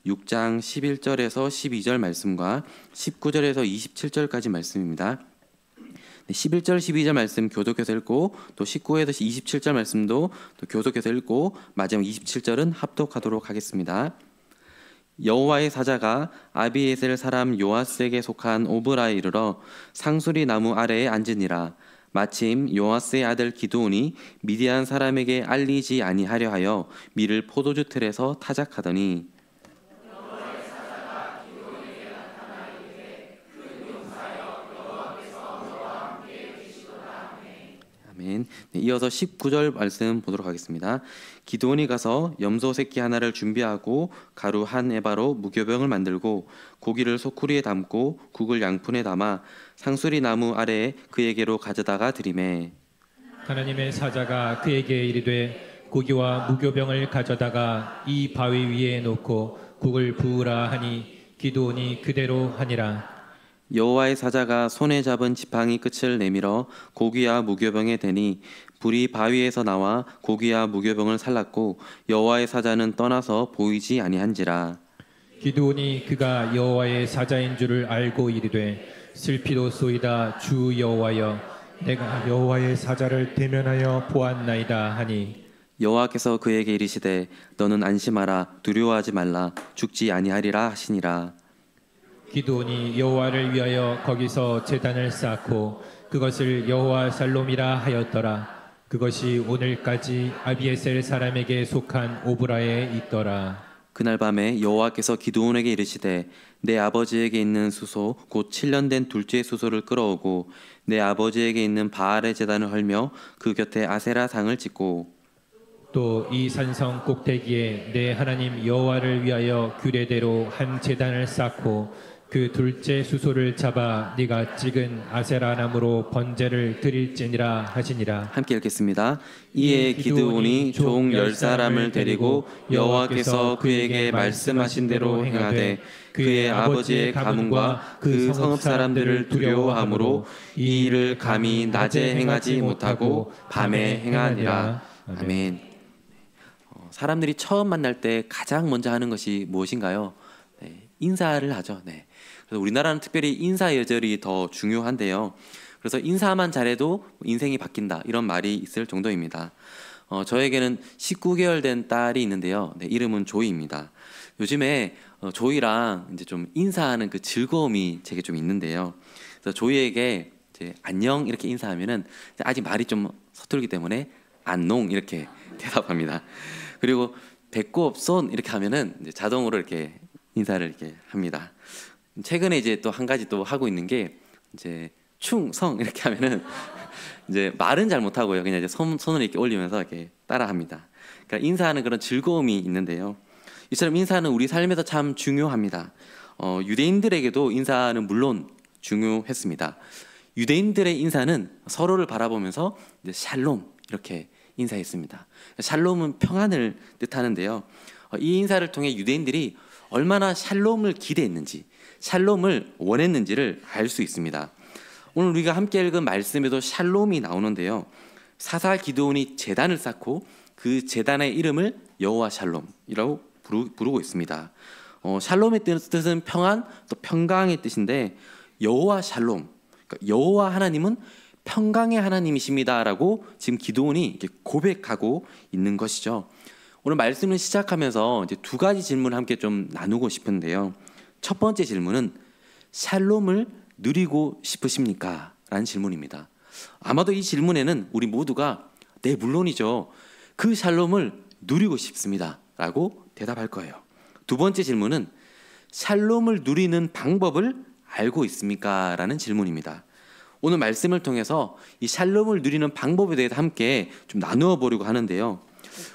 6장 11절에서 12절 말씀과 19절에서 27절까지 말씀입니다. 11절, 12절 말씀 교독해서 읽고 또 19에서 27절 말씀도 또 교독해서 읽고 마지막 27절은 합독하도록 하겠습니다. 여호와의 사자가 아비에셀 사람 요아스에게 속한 오브라에 이르러 상수리 나무 아래에 앉으니라. 마침 요아스의 아들 기드온이 미디안 사람에게 알리지 아니하려 하여 밀을 포도주 틀에서 타작하더니 아멘. 이어서 19절 말씀 보도록 하겠습니다. 기드온이 가서 염소 새끼 하나를 준비하고 가루 한 에바로 무교병을 만들고 고기를 소쿠리에 담고 국을 양푼에 담아 상수리 나무 아래에 그에게로 가져다가 드리매 하나님의 사자가 그에게 이르되 고기와 무교병을 가져다가 이 바위 위에 놓고 국을 부으라 하니 기드온이 그대로 하니라. 여호와의 사자가 손에 잡은 지팡이 끝을 내밀어 고기와 무교병에 대니 불이 바위에서 나와 고기와 무교병을 살랐고 여호와의 사자는 떠나서 보이지 아니한지라. 기드온이 그가 여호와의 사자인 줄을 알고 이르되 슬피도소이다 주 여호와여 내가 여호와의 사자를 대면하여 보았나이다 하니 여호와께서 그에게 이르시되 너는 안심하라 두려워하지 말라 죽지 아니하리라 하시니라. 기드온이 여호와를 위하여 거기서 제단을 쌓고 그것을 여호와 살롬이라 하였더라. 그것이 오늘까지 아비에셀 사람에게 속한 오브라에 있더라. 그날 밤에 여호와께서 기드온에게 이르시되 내 아버지에게 있는 수소 곧 7년 된 둘째 수소를 끌어오고 내 아버지에게 있는 바알의 제단을 헐며 그 곁에 아세라 상을 짓고 또 이 산성 꼭대기에 내 하나님 여호와를 위하여 규례대로 한 제단을 쌓고 그 둘째 수소를 잡아 네가 찍은 아세라 나무로 번제를 드릴지니라 하시니라. 함께 읽겠습니다. 이에 기드온이 종 10사람을 데리고 여호와께서 그에게 말씀하신 대로 행하되 그의 아버지의 가문과 그 성읍 사람들을 두려워하므로 이 일을 감히 낮에 행하지 못하고 밤에 행하니라. 아멘. 사람들이 처음 만날 때 가장 먼저 하는 것이 무엇인가요? 인사를 하죠. 그래서 우리나라는 특별히 인사 예절이 더 중요한데요. 그래서 인사만 잘해도 인생이 바뀐다 이런 말이 있을 정도입니다. 저에게는 19개월 된 딸이 있는데요. 이름은 조이입니다. 요즘에 조이랑 이제 좀 인사하는 그 즐거움이 제게 좀 있는데요. 그래서 조이에게 이제 안녕 이렇게 인사하면은 아직 말이 좀 서툴기 때문에 안농 이렇게 대답합니다. 그리고 배꼽 손 이렇게 하면은 이제 자동으로 이렇게 인사를 이렇게 합니다. 최근에 이제 또 한 가지 또 하고 있는 게 이제 충성 이렇게 하면은 이제 말은 잘 못하고요. 그냥 이제 손을 이렇게 올리면서 이렇게 따라합니다. 그러니까 인사하는 그런 즐거움이 있는데요. 이처럼 인사는 우리 삶에서 참 중요합니다. 유대인들에게도 인사는 물론 중요했습니다. 유대인들의 인사는 서로를 바라보면서 이제 샬롬 이렇게 인사했습니다. 샬롬은 평안을 뜻하는데요. 이 인사를 통해 유대인들이 얼마나 샬롬을 기대했는지, 샬롬을 원했는지를 알 수 있습니다. 오늘 우리가 함께 읽은 말씀에도 샬롬이 나오는데요. 사살 기드온이 제단을 쌓고 그 제단의 이름을 여호와 샬롬이라고 부르고 있습니다. 샬롬의 뜻은 평안, 또 평강의 뜻인데 여호와 샬롬, 그러니까 여호와 하나님은 평강의 하나님이십니다라고 지금 기드온이 이렇게 고백하고 있는 것이죠. 오늘 말씀을 시작하면서 이제 두 가지 질문을 함께 좀 나누고 싶은데요. 첫 번째 질문은 샬롬을 누리고 싶으십니까? 라는 질문입니다. 아마도 이 질문에는 우리 모두가 네, 물론이죠. 그 샬롬을 누리고 싶습니다. 라고 대답할 거예요. 두 번째 질문은 샬롬을 누리는 방법을 알고 있습니까? 라는 질문입니다. 오늘 말씀을 통해서 이 샬롬을 누리는 방법에 대해서 함께 좀 나누어 보려고 하는데요.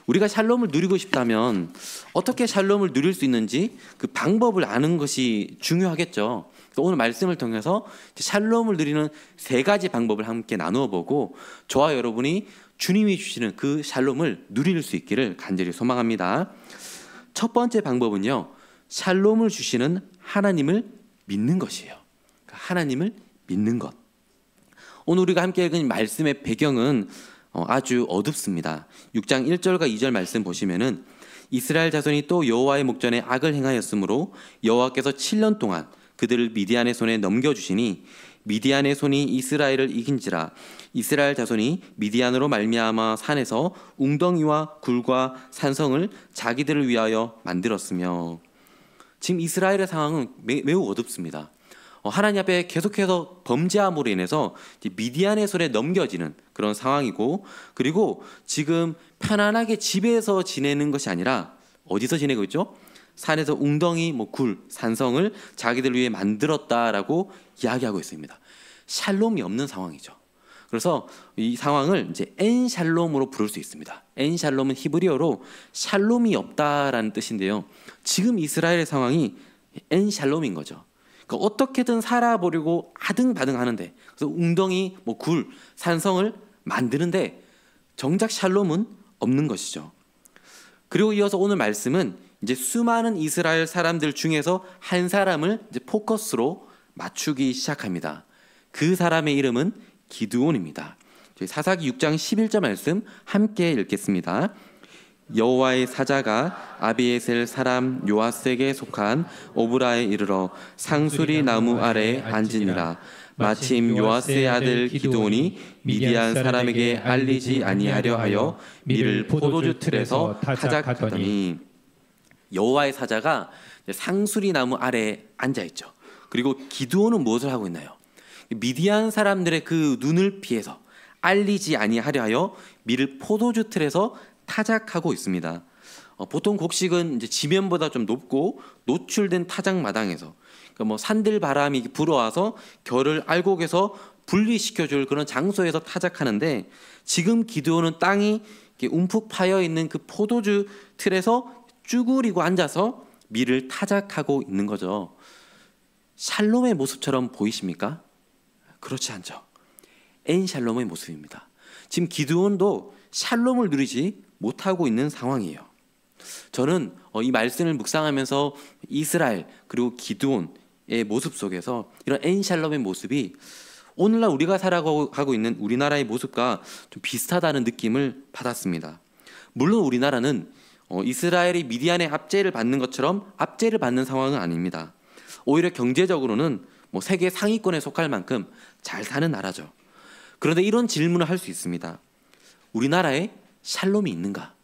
우리가 샬롬을 누리고 싶다면 어떻게 샬롬을 누릴 수 있는지 그 방법을 아는 것이 중요하겠죠. 오늘 말씀을 통해서 샬롬을 누리는 세 가지 방법을 함께 나누어 보고 저와 여러분이 주님이 주시는 그 샬롬을 누릴 수 있기를 간절히 소망합니다. 첫 번째 방법은요, 샬롬을 주시는 하나님을 믿는 것이에요. 하나님을 믿는 것. 오늘 우리가 함께 읽은 말씀의 배경은 아주 어둡습니다. 6장 1절과 2절 말씀 보시면은 이스라엘 자손이 또 여호와의 목전에 악을 행하였으므로 여호와께서 7년 동안 그들을 미디안의 손에 넘겨주시니 미디안의 손이 이스라엘을 이긴지라. 이스라엘 자손이 미디안으로 말미암아 산에서 웅덩이와 굴과 산성을 자기들을 위하여 만들었으며. 지금 이스라엘의 상황은 매우 어둡습니다. 하나님 앞에 계속해서 범죄함으로 인해서 미디안의 손에 넘겨지는 그런 상황이고, 그리고 지금 편안하게 집에서 지내는 것이 아니라 어디서 지내고 있죠? 산에서 웅덩이, 굴, 산성을 자기들 위해 만들었다라고 이야기하고 있습니다. 샬롬이 없는 상황이죠. 그래서 이 상황을 이제 엔샬롬으로 부를 수 있습니다. 엔샬롬은 히브리어로 샬롬이 없다라는 뜻인데요. 지금 이스라엘의 상황이 엔샬롬인 거죠. 그러니까 어떻게든 살아보려고 아등바등 하는데, 그래서 웅덩이, 굴, 산성을 만드는데 정작 샬롬은 없는 것이죠. 그리고 이어서 오늘 말씀은 이제 수많은 이스라엘 사람들 중에서 한 사람을 이제 포커스로 맞추기 시작합니다. 그 사람의 이름은 기드온입니다. 사사기 6장 11절 말씀 함께 읽겠습니다. 여호와의 사자가 아비에셀 사람 요아스에게 속한 오브라에 이르러 상수리 나무 아래에 앉으니라. 마침 요아스의 아들 기드온이 미디안 사람에게 알리지 아니하려 하여 밀을 포도주 틀에서 타작하더니. 여호와의 사자가 상수리 나무 아래에 앉아 있죠. 그리고 기드온은 무엇을 하고 있나요? 미디안 사람들의 그 눈을 피해서 알리지 아니하려 하여 밀을 포도주 틀에서 타작하고 있습니다. 보통 곡식은 이제 지면보다 좀 높고 노출된 타작 마당에서, 그러니까 산들 바람이 불어와서 결을 알곡에서 분리시켜줄 그런 장소에서 타작하는데, 지금 기드온은 땅이 움푹 파여 있는 그 포도주 틀에서 쭈그리고 앉아서 밀을 타작하고 있는 거죠. 샬롬의 모습처럼 보이십니까? 그렇지 않죠. 엔샬롬의 모습입니다. 지금 기드온도 샬롬을 누리지 못하고 있는 상황이에요. 저는 이 말씀을 묵상하면서 이스라엘 그리고 기드온의 모습 속에서 이런 엔샬롬의 모습이 오늘날 우리가 살아가고 있는 우리나라의 모습과 좀 비슷하다는 느낌을 받았습니다. 물론 우리나라는 이스라엘이 미디안의 압제를 받는 것처럼 압제를 받는 상황은 아닙니다. 오히려 경제적으로는 세계 상위권에 속할 만큼 잘 사는 나라죠. 그런데 이런 질문을 할 수 있습니다. 우리나라에 샬롬이 있는가?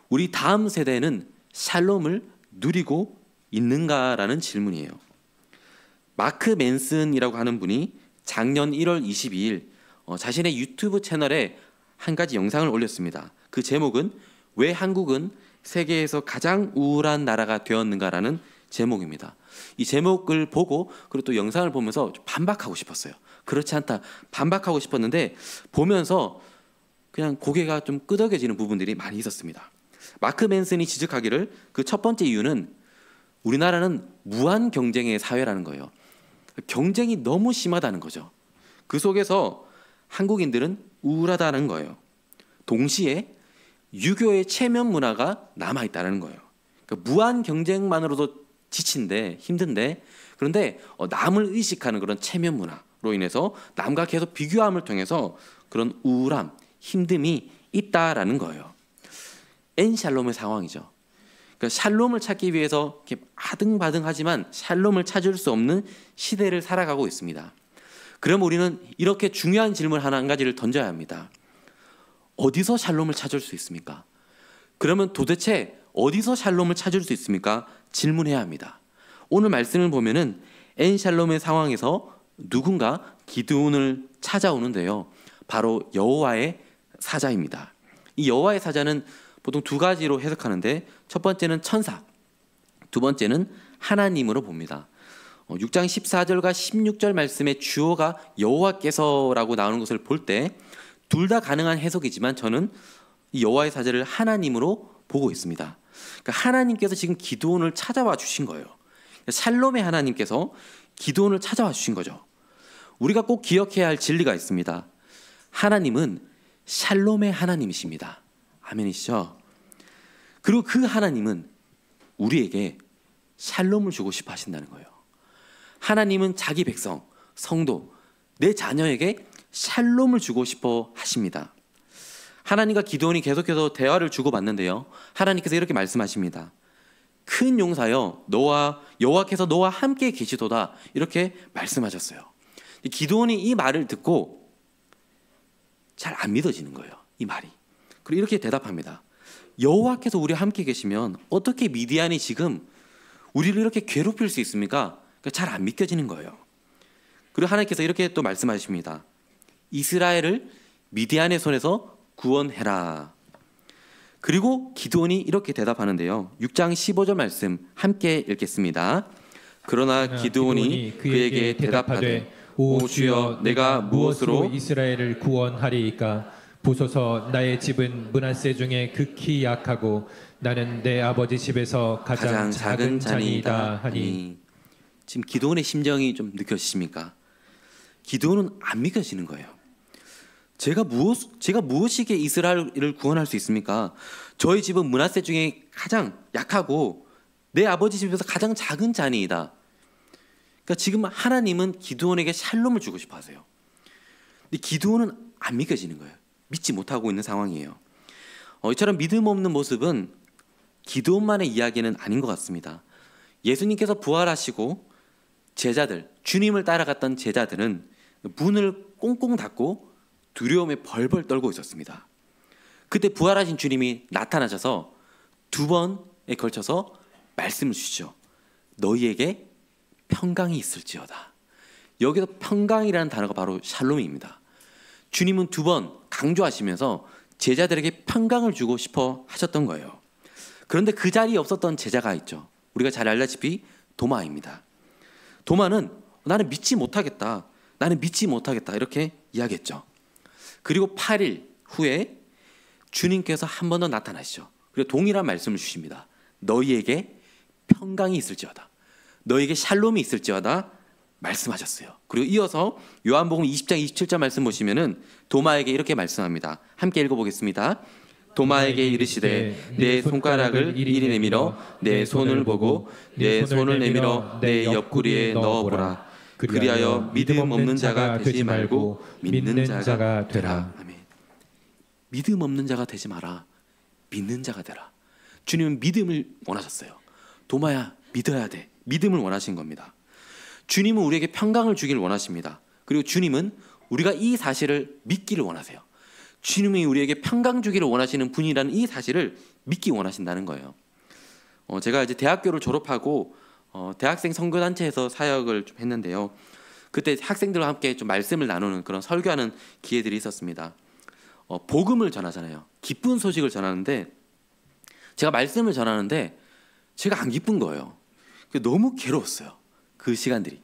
우리 다음 세대는 샬롬을 누리고 있는가라는 질문이에요. 마크 맨슨이라고 하는 분이 작년 1월 22일 자신의 유튜브 채널에 한 가지 영상을 올렸습니다. 그 제목은 왜 한국은 세계에서 가장 우울한 나라가 되었는가라는 제목입니다. 이 제목을 보고 그리고 또 영상을 보면서 반박하고 싶었어요. 그렇지 않다, 반박하고 싶었는데 보면서 그냥 고개가 좀 끄덕여지는 부분들이 많이 있었습니다. 마크 맨슨이 지적하기를 그 첫 번째 이유는 우리나라는 무한 경쟁의 사회라는 거예요. 경쟁이 너무 심하다는 거죠. 그 속에서 한국인들은 우울하다는 거예요. 동시에 유교의 체면 문화가 남아있다는 거예요. 그러니까 무한 경쟁만으로도 지친데 힘든데, 그런데 남을 의식하는 그런 체면 문화로 인해서 남과 계속 비교함을 통해서 그런 우울함, 힘듦이 있다라는 거예요. 엔샬롬의 상황이죠. 그러니까 샬롬을 찾기 위해서 이렇게 아등바등하지만 샬롬을 찾을 수 없는 시대를 살아가고 있습니다. 그럼 우리는 이렇게 중요한 질문 한 가지를 던져야 합니다. 어디서 샬롬을 찾을 수 있습니까? 그러면 도대체 어디서 샬롬을 찾을 수 있습니까? 질문해야 합니다. 오늘 말씀을 보면은 엔샬롬의 상황에서 누군가 기드온을 찾아오는데요. 바로 여호와의 사자입니다. 이 여호와의 사자는 보통 두 가지로 해석하는데, 첫 번째는 천사, 두 번째는 하나님으로 봅니다. 6장 14절과 16절 말씀의 주어가 여호와께서라고 나오는 것을 볼 때 둘 다 가능한 해석이지만 저는 이 여호와의 사자를 하나님으로 보고 있습니다. 그러니까 하나님께서 지금 기드온을 찾아와 주신 거예요. 샬롬의 하나님께서 기드온을 찾아와 주신 거죠. 우리가 꼭 기억해야 할 진리가 있습니다. 하나님은 샬롬의 하나님이십니다. 아멘이시죠? 그리고 그 하나님은 우리에게 샬롬을 주고 싶어 하신다는 거예요. 하나님은 자기 백성, 성도, 내 자녀에게 샬롬을 주고 싶어 하십니다. 하나님과 기드온이 계속해서 대화를 주고받는데요. 하나님께서 이렇게 말씀하십니다. 큰 용사여, 여호와께서 너와 함께 계시도다, 이렇게 말씀하셨어요. 기드온이 이 말을 듣고 잘 안 믿어지는 거예요, 이 말이. 그리고 이렇게 대답합니다. 여호와께서 우리와 함께 계시면 어떻게 미디안이 지금 우리를 이렇게 괴롭힐 수 있습니까? 잘 안 믿겨지는 거예요. 그리고 하나님께서 이렇게 또 말씀하십니다. 이스라엘을 미디안의 손에서 구원해라. 그리고 기드온이 이렇게 대답하는데요. 6장 15절 말씀 함께 읽겠습니다. 그러나 기드온이 그에게 대답하되 오 주여, 내가 무엇으로 이스라엘을 구원하리이까? 보소서, 나의 집은 므낫세 중에 극히 약하고 나는 내 아버지 집에서 가장 작은 자니이다 하니. 지금 기드온의 심정이 좀 느껴지십니까? 기드온은 안 믿겨지는 거예요. 제가 무엇이기에 이스라엘을 구원할 수 있습니까? 저희 집은 므낫세 중에 가장 약하고 내 아버지 집에서 가장 작은 자니이다. 그러니까 지금 하나님은 기드온에게 샬롬을 주고 싶어 하세요. 근데 기드온은 안 믿겨지는 거예요. 믿지 못하고 있는 상황이에요. 이처럼 믿음 없는 모습은 기드온만의 이야기는 아닌 것 같습니다. 예수님께서 부활하시고 제자들, 주님을 따라갔던 제자들은 문을 꽁꽁 닫고 두려움에 벌벌 떨고 있었습니다. 그때 부활하신 주님이 나타나셔서 2번에 걸쳐서 말씀을 주시죠. 너희에게 평강이 있을지어다. 여기서 평강이라는 단어가 바로 샬롬입니다. 주님은 2번 강조하시면서 제자들에게 평강을 주고 싶어 하셨던 거예요. 그런데 그 자리에 없었던 제자가 있죠. 우리가 잘 알다시피 도마입니다. 도마는 나는 믿지 못하겠다. 나는 믿지 못하겠다. 이렇게 이야기했죠. 그리고 8일 후에 주님께서 한 번 더 나타나시죠. 그리고 동일한 말씀을 주십니다. 너희에게 평강이 있을지어다. 너희에게 샬롬이 있을지어다 말씀하셨어요. 그리고 이어서 요한복음 20장 27절 말씀 보시면은 도마에게 이렇게 말씀합니다. 함께 읽어보겠습니다. 도마에게 이르시되 내 손가락을 이리 내밀어 내 손을 보고 내 손을 내밀어 내 옆구리에 넣어보라. 그리하여 믿음 없는 자가 되지 말고 믿는 자가 되라. 아멘. 믿음 없는 자가 되지 마라. 믿는 자가 되라. 주님은 믿음을 원하셨어요. 도마야, 믿어야 돼. 믿음을 원하신 겁니다. 주님은 우리에게 평강을 주기를 원하십니다. 그리고 주님은 우리가 이 사실을 믿기를 원하세요. 주님이 우리에게 평강 주기를 원하시는 분이라는 이 사실을 믿기 원하신다는 거예요. 제가 이제 대학교를 졸업하고 대학생 선교단체에서 사역을 좀 했는데요. 그때 학생들과 함께 좀 말씀을 나누는 그런 설교하는 기회들이 있었습니다. 복음을 전하잖아요. 기쁜 소식을 전하는데 제가 말씀을 전하는데 제가 안 기쁜 거예요. 너무 괴로웠어요. 그 시간들이.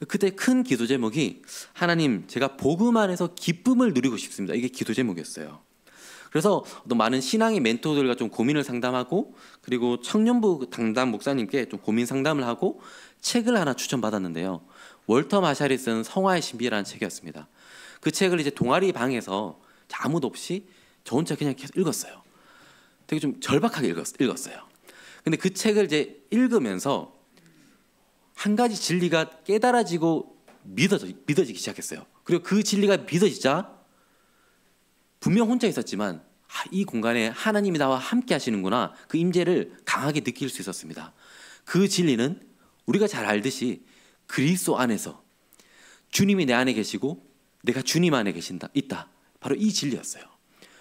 그때 큰 기도 제목이 하나님, 제가 복음 안에서 기쁨을 누리고 싶습니다. 이게 기도 제목이었어요. 그래서 또 많은 신앙의 멘토들과 좀 고민을 상담하고, 그리고 청년부 담당 목사님께 좀 고민 상담을 하고 책을 하나 추천받았는데요. 월터 마샬이 쓴 성화의 신비라는 책이었습니다. 그 책을 이제 동아리 방에서 아무도 없이 저 혼자 그냥 계속 읽었어요. 되게 좀 절박하게 읽었어요. 근데 그 책을 이제 읽으면서 한 가지 진리가 깨달아지고 믿어지기 시작했어요. 그리고 그 진리가 믿어지자 분명 혼자 있었지만 이 공간에 하나님이 나와 함께 하시는구나, 그 임재를 강하게 느낄 수 있었습니다. 그 진리는 우리가 잘 알듯이 그리스도 안에서 주님이 내 안에 계시고 내가 주님 안에 있다. 바로 이 진리였어요.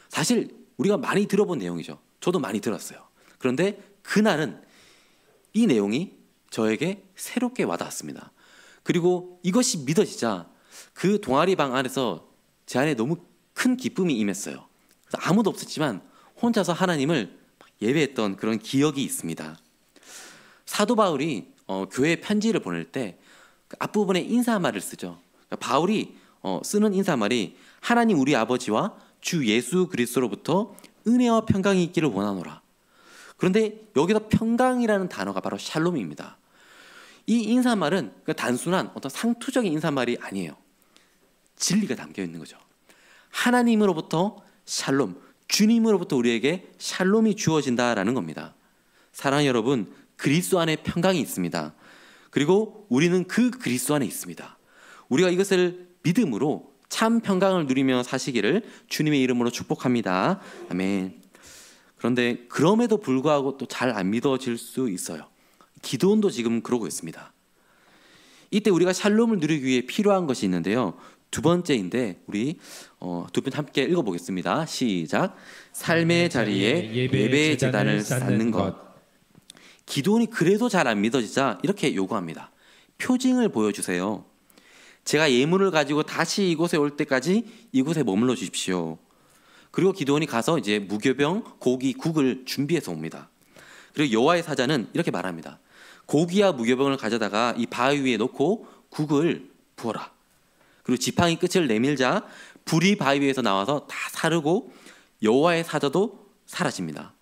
사실 우리가 많이 들어본 내용이죠. 저도 많이 들었어요. 그런데 그날은 이 내용이 저에게 새롭게 와닿았습니다. 그리고 이것이 믿어지자 그 동아리 방 안에서 제 안에 너무 큰 기쁨이 임했어요. 그래서 아무도 없었지만 혼자서 하나님을 예배했던 그런 기억이 있습니다. 사도 바울이 교회에 편지를 보낼 때 그 앞부분에 인사말을 쓰죠. 바울이 쓰는 인사말이 하나님 우리 아버지와 주 예수 그리스도로부터 은혜와 평강이 있기를 원하노라. 그런데 여기서 평강이라는 단어가 바로 샬롬입니다. 이 인사말은 단순한 어떤 상투적인 인사말이 아니에요. 진리가 담겨 있는 거죠. 하나님으로부터 샬롬, 주님으로부터 우리에게 샬롬이 주어진다라는 겁니다. 사랑하는 여러분, 그리스도 안에 평강이 있습니다. 그리고 우리는 그 그리스도 안에 있습니다. 우리가 이것을 믿음으로 참 평강을 누리며 사시기를 주님의 이름으로 축복합니다. 아멘. 그런데 그럼에도 불구하고 또 잘 안 믿어질 수 있어요. 기드온도 지금 그러고 있습니다. 이때 우리가 샬롬을 누리기 위해 필요한 것이 있는데요. 두 번째인데 우리 두 분 함께 읽어보겠습니다. 시작. 삶의 자리에 예배의 제단을 쌓는 것. 기드온이 그래도 잘 안 믿어지자 이렇게 요구합니다. 표징을 보여주세요. 제가 예물을 가지고 다시 이곳에 올 때까지 이곳에 머물러 주십시오. 그리고 기드온이 가서 이제 무교병, 고기, 국을 준비해서 옵니다. 그리고 여호와의 사자는 이렇게 말합니다. 고기와 무교병을 가져다가 이 바위 위에 놓고 국을 부어라. 그리고 지팡이 끝을 내밀자 불이 바위 위에서 나와서 다 사르고 여호와의 사자도 사라집니다.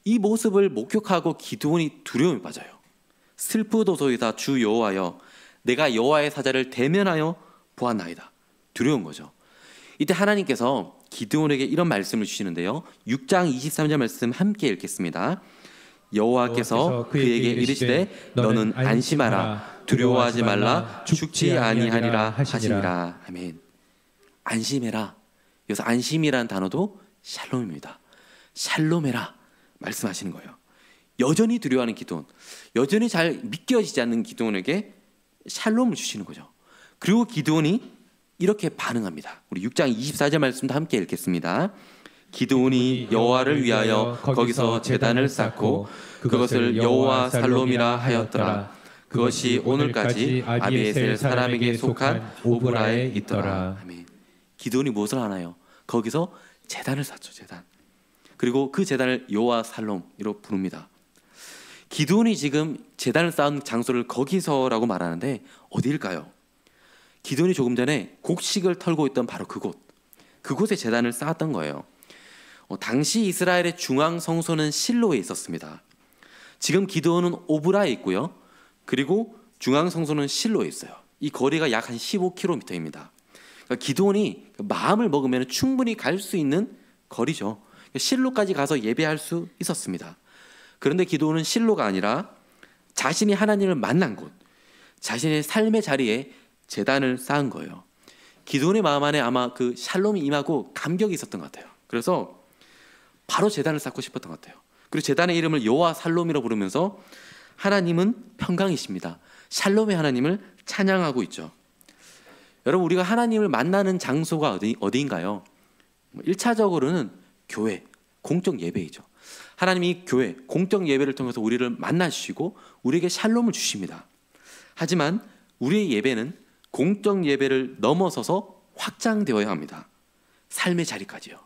이 모습을 목격하고 기드온이 두려움에 빠져요. 슬프도소이다 주 여호와여, 내가 여호와의 사자를 대면하여 보았나이다. 두려운 거죠. 이때 하나님께서 기드온에게 이런 말씀을 주시는데요. 6장 23절 말씀 함께 읽겠습니다. 여호와께서 그에게 이르시되 너는 안심하라, 두려워하지 말라, 죽지 아니하리라 하시니라. 아멘. 안심해라. 여기서 안심이라는 단어도 샬롬입니다. 샬롬해라 말씀하시는 거예요. 여전히 두려워하는 기드온, 여전히 잘 믿겨지지 않는 기드온에게 샬롬을 주시는 거죠. 그리고 기드온이 이렇게 반응합니다. 우리 6장 24절 말씀도 함께 읽겠습니다. 기드온이 여호와를 위하여 거기서 제단을 쌓고 그것을 여호와 살롬이라 하였더라. 그것이 오늘까지 아비에셀 사람에게 속한 오브라에 있더라. 아멘. 기드온이 무엇을 하나요? 거기서 제단을 쌓죠. 제단. 그리고 그 제단을 여호와 살롬이라고 부릅니다. 기드온이 지금 제단을 쌓은 장소를 거기서라고 말하는데 어디일까요? 기드온이 조금 전에 곡식을 털고 있던 바로 그곳에 제단을 쌓았던 거예요. 당시 이스라엘의 중앙 성소는 실로에 있었습니다. 지금 기드온은 오브라에 있고요. 그리고 중앙 성소는 실로에 있어요. 이 거리가 약 한 15km입니다. 그러니까 기드온이 마음을 먹으면 충분히 갈 수 있는 거리죠. 실로까지 가서 예배할 수 있었습니다. 그런데 기드온은 실로가 아니라 자신이 하나님을 만난 곳, 자신의 삶의 자리에 제단을 쌓은 거예요. 기드온의 마음 안에 아마 그 샬롬이 임하고 감격이 있었던 것 같아요. 그래서 바로 제단을 쌓고 싶었던 것 같아요. 그리고 제단의 이름을 여호와 살롬이라고 부르면서 하나님은 평강이십니다, 샬롬의 하나님을 찬양하고 있죠. 여러분, 우리가 하나님을 만나는 장소가 어디인가요? 1차적으로는 교회, 공적 예배이죠. 하나님이 교회, 공적 예배를 통해서 우리를 만나주시고 우리에게 샬롬을 주십니다. 하지만 우리의 예배는 공적 예배를 넘어서서 확장되어야 합니다. 삶의 자리까지요.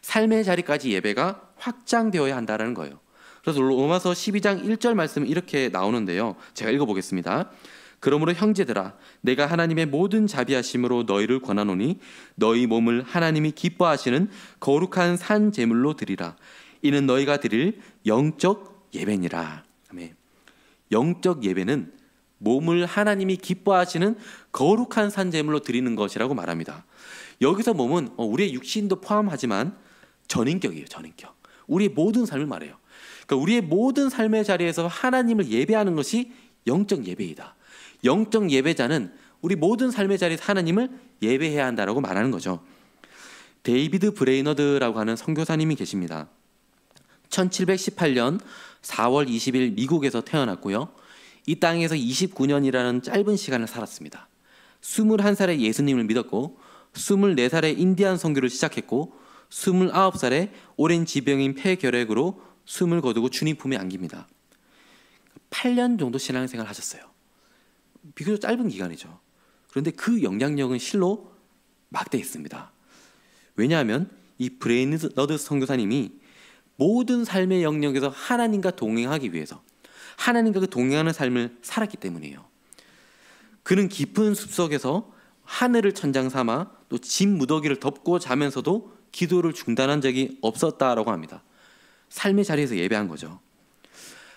삶의 자리까지 예배가 확장되어야 한다는 거예요. 그래서 로마서 12장 1절 말씀은 이렇게 나오는데요. 제가 읽어보겠습니다. 그러므로 형제들아, 내가 하나님의 모든 자비하심으로 너희를 권하노니 너희 몸을 하나님이 기뻐하시는 거룩한 산 제물로 드리라. 이는 너희가 드릴 영적 예배니라. 아멘. 영적 예배는 몸을 하나님이 기뻐하시는 거룩한 산 제물로 드리는 것이라고 말합니다. 여기서 몸은 우리의 육신도 포함하지만 전인격이에요. 전인격. 우리의 모든 삶을 말해요. 그러니까 우리의 모든 삶의 자리에서 하나님을 예배하는 것이 영적 예배이다. 영적 예배자는 우리 모든 삶의 자리에서 하나님을 예배해야 한다라고 말하는 거죠. 데이비드 브레이너드라고 하는 선교사님이 계십니다. 1718년 4월 20일 미국에서 태어났고요. 이 땅에서 29년이라는 짧은 시간을 살았습니다. 21살에 예수님을 믿었고 24살에 인디안 선교를 시작했고 29살에 오랜 지병인 폐결핵으로 숨을 거두고 주님 품에 안깁니다. 8년 정도 신앙생활을 하셨어요. 비교적 짧은 기간이죠. 그런데 그 영향력은 실로 막대했습니다. 왜냐하면 이 브레이너드 선교사님이 모든 삶의 영역에서 하나님과 동행하기 위해서 하나님과 그 동행하는 삶을 살았기 때문이에요. 그는 깊은 숲속에서 하늘을 천장 삼아 또 집 무더기를 덮고 자면서도 기도를 중단한 적이 없었다라고 합니다. 삶의 자리에서 예배한 거죠.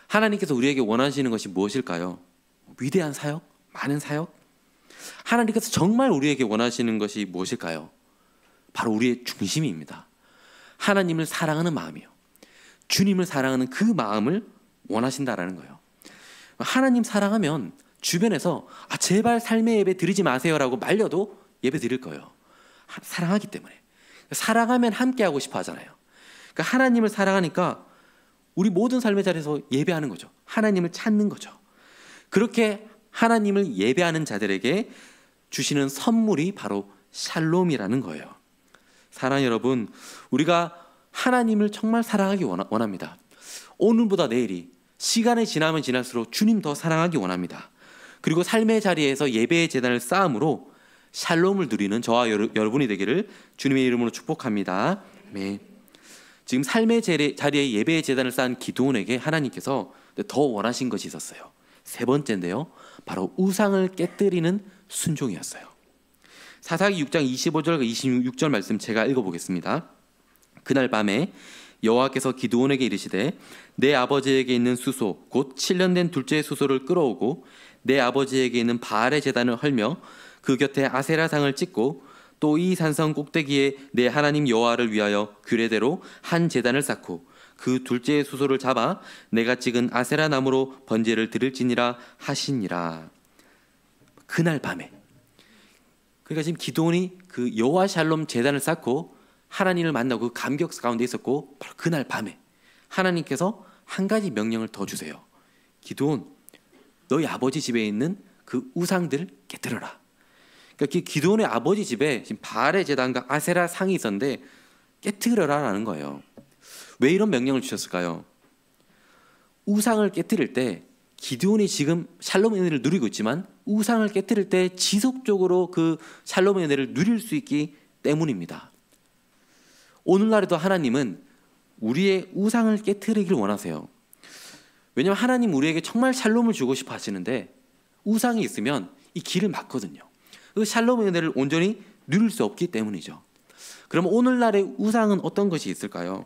하나님께서 우리에게 원하시는 것이 무엇일까요? 위대한 사역? 많은 사역? 하나님께서 정말 우리에게 원하시는 것이 무엇일까요? 바로 우리의 중심입니다. 하나님을 사랑하는 마음이요. 주님을 사랑하는 그 마음을 원하신다라는 거예요. 하나님 사랑하면 주변에서 제발 삶의 예배 드리지 마세요라고 말려도 예배 드릴 거예요. 사랑하기 때문에. 사랑하면 함께하고 싶어 하잖아요. 그러니까 하나님을 사랑하니까 우리 모든 삶의 자리에서 예배하는 거죠. 하나님을 찾는 거죠. 그렇게 하나님을 예배하는 자들에게 주시는 선물이 바로 샬롬이라는 거예요. 사랑 여러분, 우리가 하나님을 정말 사랑하기 원합니다. 오늘보다 내일이, 시간이 지나면 지날수록 주님 더 사랑하기 원합니다. 그리고 삶의 자리에서 예배의 제단을 쌓음으로 샬롬을 누리는 저와 여러분이 되기를 주님의 이름으로 축복합니다. 네. 지금 삶의 자리에 예배의 제단을 쌓은 기드온에게 하나님께서 더 원하신 것이 있었어요. 세 번째인데요, 바로 우상을 깨뜨리는 순종이었어요. 사사기 6장 25절과 26절 말씀 제가 읽어보겠습니다. 그날 밤에 여호와께서 기드온에게 이르시되 내 아버지에게 있는 수소 곧 7년 된 둘째 수소를 끌어오고 내 아버지에게 있는 바알의 제단을 헐며 그 곁에 아세라상을 찍고 또 이 산성 꼭대기에 내 하나님 여호와를 위하여 규례대로 한 제단을 쌓고 그 둘째 수소를 잡아 내가 찍은 아세라 나무로 번제를 드릴지니라 하시니라. 그날 밤에, 그러니까 지금 기드온이 그 여호와 샬롬 제단을 쌓고 하나님을 만나고 그 감격 가운데 있었고, 바로 그날 밤에 하나님께서 한 가지 명령을 더 주세요. 기드온, 너희 아버지 집에 있는 그 우상들 깨뜨려라. 그러니까 기드온의 아버지 집에 지금 바알의 제단과 아세라 상이 있었는데 깨뜨려라라는 거예요. 왜 이런 명령을 주셨을까요? 우상을 깨뜨릴 때 기드온이 지금 샬롬의 은혜를 누리고 있지만 우상을 깨뜨릴 때 지속적으로 그 샬롬의 은혜를 누릴 수 있기 때문입니다. 오늘날에도 하나님은 우리의 우상을 깨뜨리길 원하세요. 왜냐하면 하나님 우리에게 정말 샬롬을 주고 싶어 하시는데 우상이 있으면 이 길을 막거든요. 그 샬롬의 은혜를 온전히 누릴 수 없기 때문이죠. 그럼 오늘날의 우상은 어떤 것이 있을까요?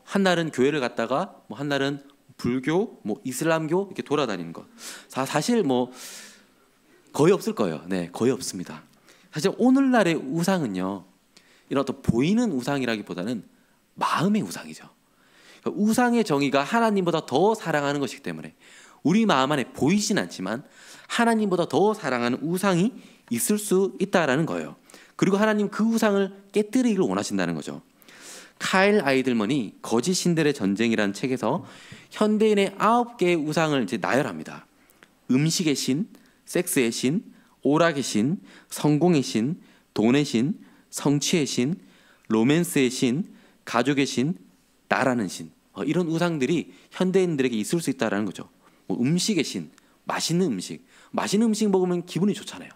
한날은 교회를 갔다가 한날은 불교, 이슬람교 이렇게 돌아다니는 것. 사실 거의 없을 거예요. 네, 거의 없습니다. 사실 오늘날의 우상은요, 이런 어떤 보이는 우상이라기보다는 마음의 우상이죠. 우상의 정의가 하나님보다 더 사랑하는 것이기 때문에 우리 마음 안에 보이진 않지만 하나님보다 더 사랑하는 우상이 있을 수 있다라는 거예요. 그리고 하나님 그 우상을 깨뜨리기를 원하신다는 거죠. 카일 아이들먼이 거짓 신들의 전쟁이라는 책에서 현대인의 9개의 우상을 이제 나열합니다. 음식의 신, 섹스의 신, 오락의 신, 성공의 신, 돈의 신, 성취의 신, 로맨스의 신, 가족의 신, 나라는 신. 이런 우상들이 현대인들에게 있을 수 있다는 거죠. 음식의 신, 맛있는 음식. 맛있는 음식 먹으면 기분이 좋잖아요.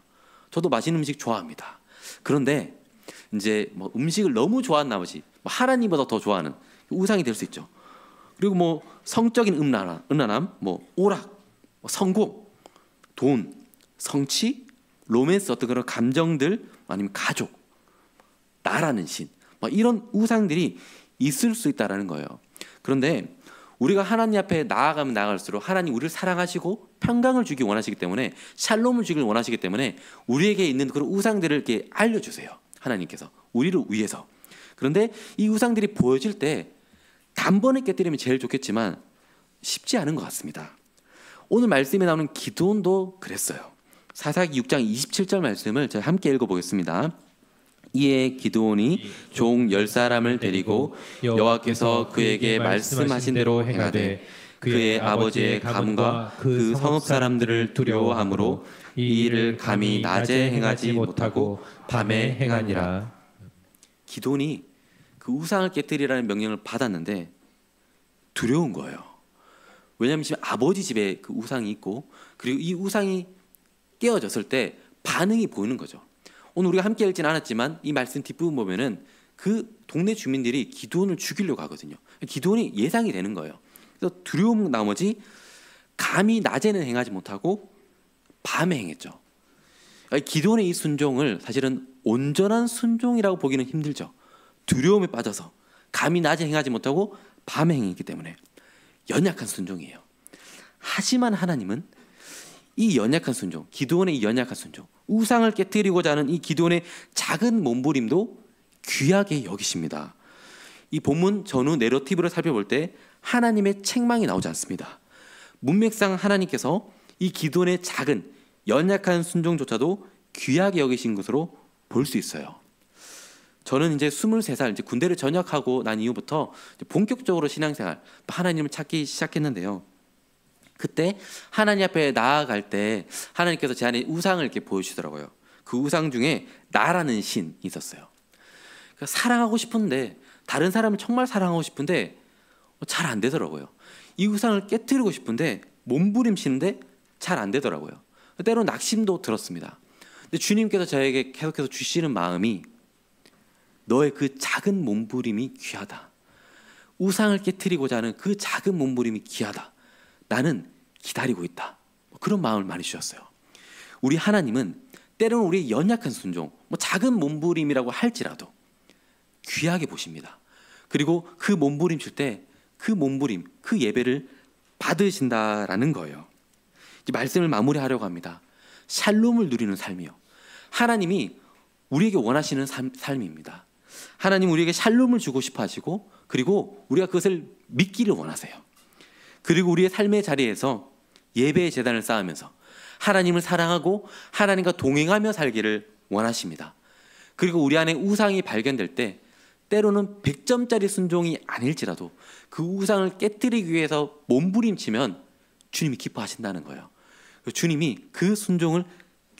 저도 맛있는 음식 좋아합니다. 그런데 이제 음식을 너무 좋아한 나머지 하나님보다 더 좋아하는 우상이 될 수 있죠. 그리고 성적인 음란함, 오락, 성공, 돈, 성취, 로맨스, 어떤 그런 감정들, 아니면 가족, 나라는 신, 이런 우상들이 있을 수 있다라는 거예요. 그런데 우리가 하나님 앞에 나아가면 나아갈수록 하나님 우리를 사랑하시고 평강을 주기 원하시기 때문에, 샬롬을 주길 원하시기 때문에 우리에게 있는 그런 우상들을 이렇게 알려주세요. 하나님께서 우리를 위해서. 그런데 이 우상들이 보여질 때 단번에 깨뜨리면 제일 좋겠지만 쉽지 않은 것 같습니다. 오늘 말씀에 나오는 기드온도 그랬어요. 사사기 6장 27절 말씀을 제가 함께 읽어보겠습니다. 이에 기드온이 종 10사람을 데리고 여호와께서 그에게 말씀하신 대로 행하되 그의 아버지의 가문과 그 성읍 사람들을 두려워함으로 이 일을 감히 낮에 행하지 못하고 밤에 행하니라. 기드온이 그 우상을 깨뜨리라는 명령을 받았는데 두려운 거예요. 왜냐하면 지금 아버지 집에 그 우상이 있고, 그리고 이 우상이 깨어졌을 때 반응이 보이는 거죠. 오늘 우리가 함께 읽지는 않았지만 이 말씀 뒷부분 보면은 그 동네 주민들이 기드온을 죽이려고 하거든요. 기드온이 예상이 되는 거예요. 그래서 두려움 나머지 감히 낮에는 행하지 못하고 밤에 행했죠. 기드온의 이 순종을 사실은 온전한 순종이라고 보기는 힘들죠. 두려움에 빠져서 감히 낮에 행하지 못하고 밤에 행했기 때문에 연약한 순종이에요. 하지만 하나님은 이 연약한 순종, 기드온의 이 연약한 순종, 우상을 깨뜨리고자 하는 이 기드온의 작은 몸부림도 귀하게 여기십니다. 이 본문 전후 내러티브를 살펴볼 때 하나님의 책망이 나오지 않습니다. 문맥상 하나님께서 이 기드온의 작은 연약한 순종조차도 귀하게 여기신 것으로 볼 수 있어요. 저는 이제 23살 이제 군대를 전역하고 난 이후부터 이제 본격적으로 신앙생활, 하나님을 찾기 시작했는데요. 그때 하나님 앞에 나아갈 때 하나님께서 제 안에 우상을 이렇게 보여주시더라고요. 그 우상 중에 나라는 신이 있었어요. 그러니까 사랑하고 싶은데, 다른 사람을 정말 사랑하고 싶은데 잘 안 되더라고요. 이 우상을 깨뜨리고 싶은데 몸부림치는데 잘 안 되더라고요. 때로는 낙심도 들었습니다. 근데 주님께서 저에게 계속해서 주시는 마음이, 너의 그 작은 몸부림이 귀하다. 우상을 깨뜨리고자 하는 그 작은 몸부림이 귀하다. 나는 기다리고 있다. 그런 마음을 많이 주셨어요. 우리 하나님은 때로는 우리의 연약한 순종, 작은 몸부림이라고 할지라도 귀하게 보십니다. 그리고 그 몸부림칠 때 그 몸부림, 그 예배를 받으신다라는 거예요. 이제 말씀을 마무리하려고 합니다. 샬롬을 누리는 삶이요. 하나님이 우리에게 원하시는 삶입니다. 하나님 우리에게 샬롬을 주고 싶어 하시고, 그리고 우리가 그것을 믿기를 원하세요. 그리고 우리의 삶의 자리에서 예배의 제단을 쌓으면서 하나님을 사랑하고 하나님과 동행하며 살기를 원하십니다. 그리고 우리 안에 우상이 발견될 때 때로는 100점짜리 순종이 아닐지라도 그 우상을 깨뜨리기 위해서 몸부림치면 주님이 기뻐하신다는 거예요. 주님이 그 순종을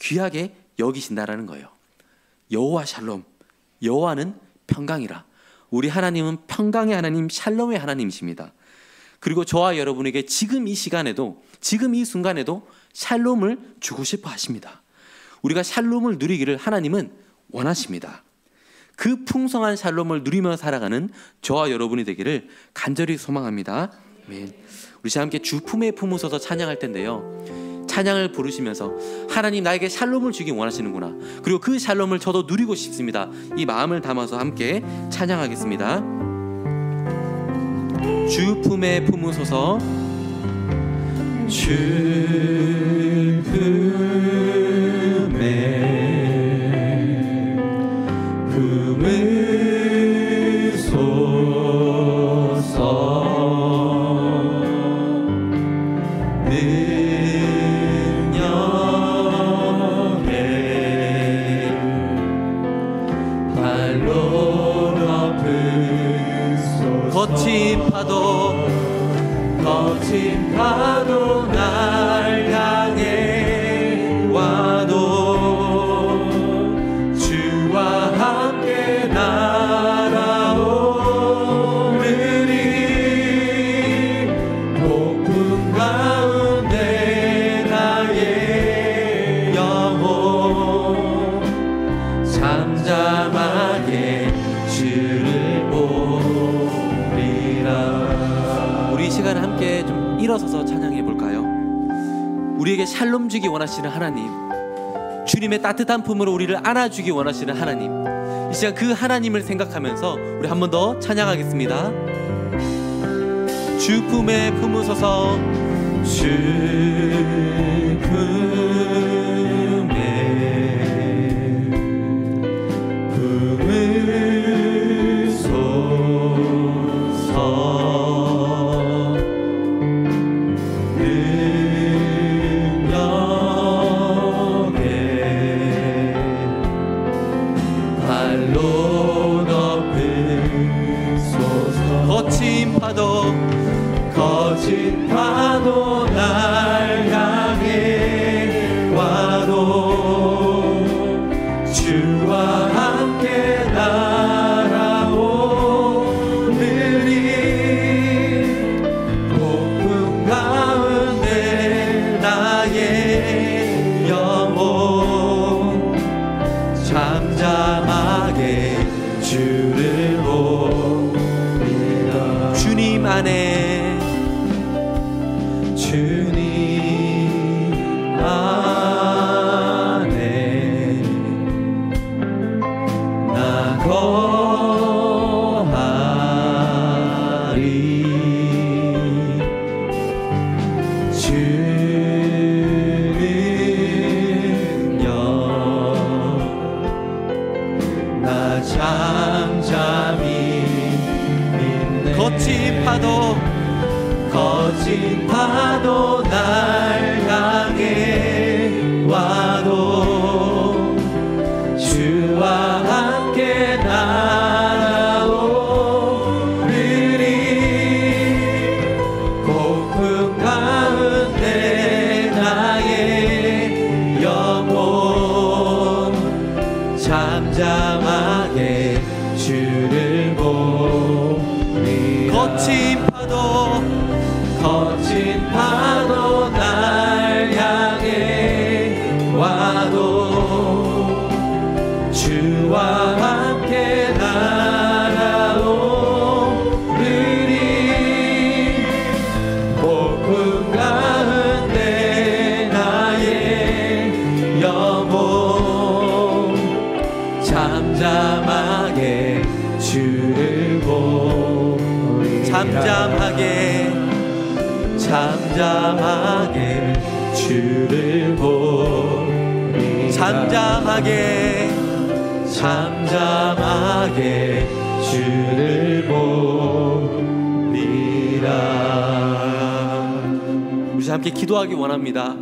귀하게 여기신다라는 거예요. 여호와 샬롬, 여호와는 평강이라. 우리 하나님은 평강의 하나님, 샬롬의 하나님이십니다. 그리고 저와 여러분에게 지금 이 시간에도, 지금 이 순간에도 샬롬을 주고 싶어 하십니다. 우리가 샬롬을 누리기를 하나님은 원하십니다. 그 풍성한 샬롬을 누리며 살아가는 저와 여러분이 되기를 간절히 소망합니다. 아멘. 우리 자 함께 주 품에 품으소서 찬양할 텐데요. 찬양을 부르시면서 하나님 나에게 샬롬을 주기 원하시는구나. 그리고 그 샬롬을 저도 누리고 싶습니다. 이 마음을 담아서 함께 찬양하겠습니다. 주 품에 품으소서. 주 품에 거친 파도 날 향해 와도 주와 함께 날아오르리. 폭풍 가운데 나의 영혼 잠잠하게 주를 보리라. 우리 이 시간 함께 좀 일어서서 찬양해 볼까요? 우리에게 샬롬 주기 원하시는 하나님, 주님의 따뜻한 품으로 우리를 안아주기 원하시는 하나님, 이 시간 그 하나님을 생각하면서 우리 한 번 더 찬양하겠습니다. 주 품에 품으소서. 주 품에 품으소서. 거친 파도 날 잠잠하게 주를 보리라. 잠잠하게 주를 보리라. 우리 함께 기도하기 원합니다.